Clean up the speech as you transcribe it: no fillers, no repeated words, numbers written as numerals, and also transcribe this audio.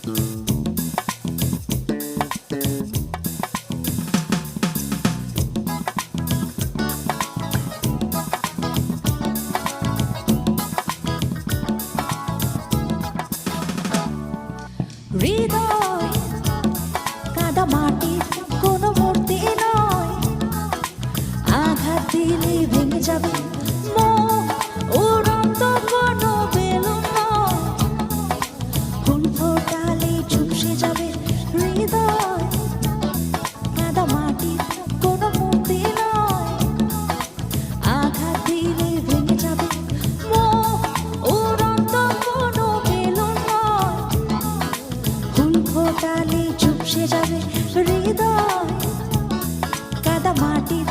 হৃদয় কাদা মাটির কোনো মূর্তি নয়, আঘাত দিলে ভেঙে যাবে মন, উড়ন্ত কোনো বেলুন নয়, ফুল ফোটালে চুপসে যাবে হৃদয় কাদা মাটির কোনো মূর্তি নয়, আঘাত দিলে ভেঙে যাবে মন, উড়ন্ত কোনো বেলুন নয়, ফুল ফোটালে চুপসে যাবে হৃদয় কাদা মাটির